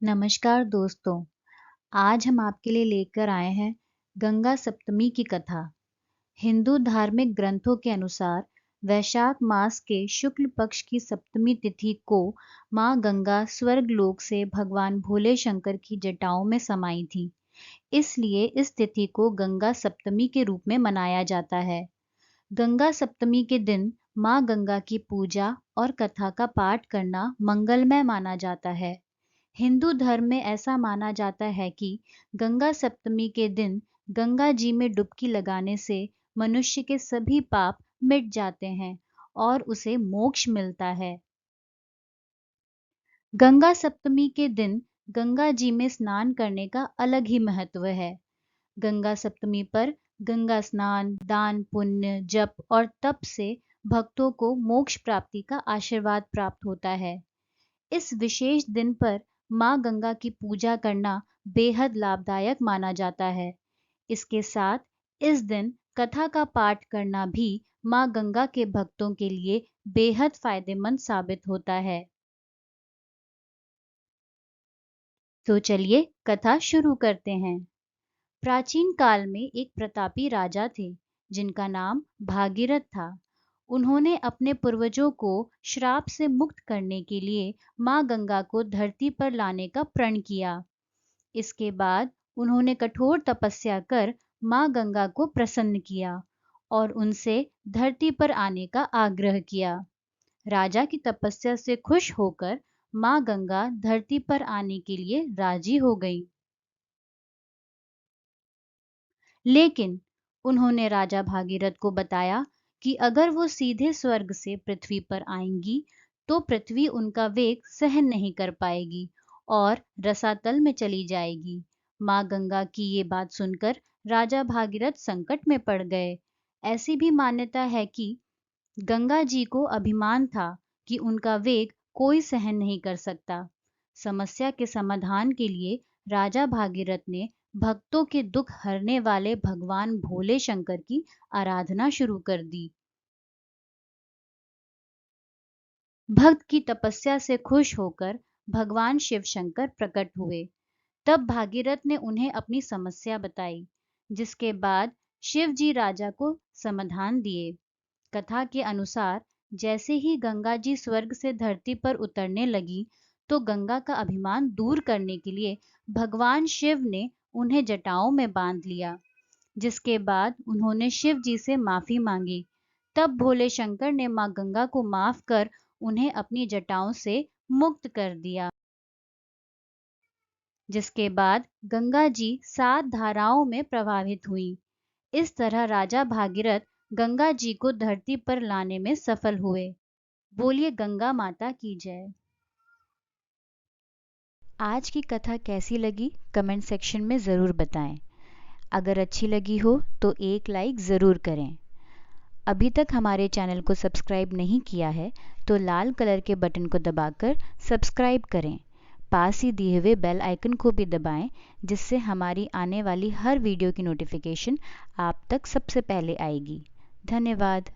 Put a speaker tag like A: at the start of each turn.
A: नमस्कार दोस्तों, आज हम आपके लिए लेकर आए हैं गंगा सप्तमी की कथा। हिंदू धार्मिक ग्रंथों के अनुसार वैशाख मास के शुक्ल पक्ष की सप्तमी तिथि को माँ गंगा स्वर्गलोक से भगवान भोले शंकर की जटाओं में समाई थी। इसलिए इस तिथि को गंगा सप्तमी के रूप में मनाया जाता है। गंगा सप्तमी के दिन माँ गंगा की पूजा और कथा का पाठ करना मंगलमय माना जाता है। हिंदू धर्म में ऐसा माना जाता है कि गंगा सप्तमी के दिन गंगा जी में डुबकी लगाने से मनुष्य के सभी पाप मिट जाते हैं और उसे मोक्ष मिलता है। गंगा सप्तमी के दिन गंगा जी में स्नान करने का अलग ही महत्व है। गंगा सप्तमी पर गंगा स्नान, दान, पुण्य, जप और तप से भक्तों को मोक्ष प्राप्ति का आशीर्वाद प्राप्त होता है। इस विशेष दिन पर माँ गंगा की पूजा करना बेहद लाभदायक माना जाता है। इसके साथ इस दिन कथा का पाठ करना भी माँ गंगा के भक्तों के लिए बेहद फायदेमंद साबित होता है। तो चलिए कथा शुरू करते हैं। प्राचीन काल में एक प्रतापी राजा थे जिनका नाम भागीरथ था। उन्होंने अपने पूर्वजों को श्राप से मुक्त करने के लिए माँ गंगा को धरती पर लाने का प्रण किया। इसके बाद उन्होंने कठोर तपस्या कर माँ गंगा को प्रसन्न किया और उनसे धरती पर आने का आग्रह किया। राजा की तपस्या से खुश होकर माँ गंगा धरती पर आने के लिए राजी हो गई। लेकिन उन्होंने राजा भागीरथ को बताया कि अगर वो सीधे स्वर्ग से पृथ्वी पर आएंगी तो पृथ्वी उनका वेग सहन नहीं कर पाएगी और रसातल में चली जाएगी। माँ गंगा की ये बात सुनकर राजा भागीरथ संकट में पड़ गए। ऐसी भी मान्यता है कि गंगा जी को अभिमान था कि उनका वेग कोई सहन नहीं कर सकता। समस्या के समाधान के लिए राजा भागीरथ ने भक्तों के दुख हरने वाले भगवान भोले शंकर की आराधना शुरू कर दी। भक्त की तपस्या से खुश होकर भगवान शिव शंकर प्रकट हुए। तब भागीरथ ने उन्हें अपनी समस्या बताई, जिसके बाद शिव जी राजा को समाधान दिए। कथा के अनुसार जैसे ही गंगा जी स्वर्ग से धरती पर उतरने लगी तो गंगा का अभिमान दूर करने के लिए भगवान शिव ने उन्हें जटाओं में बांध लिया, जिसके बाद उन्होंने शिव जी से माफी मांगी। तब भोले शंकर ने मां गंगा को माफ कर उन्हें अपनी जटाओं से मुक्त कर दिया, जिसके बाद गंगा जी 7 धाराओं में प्रवाहित हुई। इस तरह राजा भागीरथ गंगा जी को धरती पर लाने में सफल हुए। बोलिए गंगा माता की जय। आज की कथा कैसी लगी कमेंट सेक्शन में ज़रूर बताएं। अगर अच्छी लगी हो तो एक लाइक ज़रूर करें। अभी तक हमारे चैनल को सब्सक्राइब नहीं किया है तो लाल कलर के बटन को दबाकर सब्सक्राइब करें। पास ही दिए हुए बेल आइकन को भी दबाएं, जिससे हमारी आने वाली हर वीडियो की नोटिफिकेशन आप तक सबसे पहले आएगी। धन्यवाद।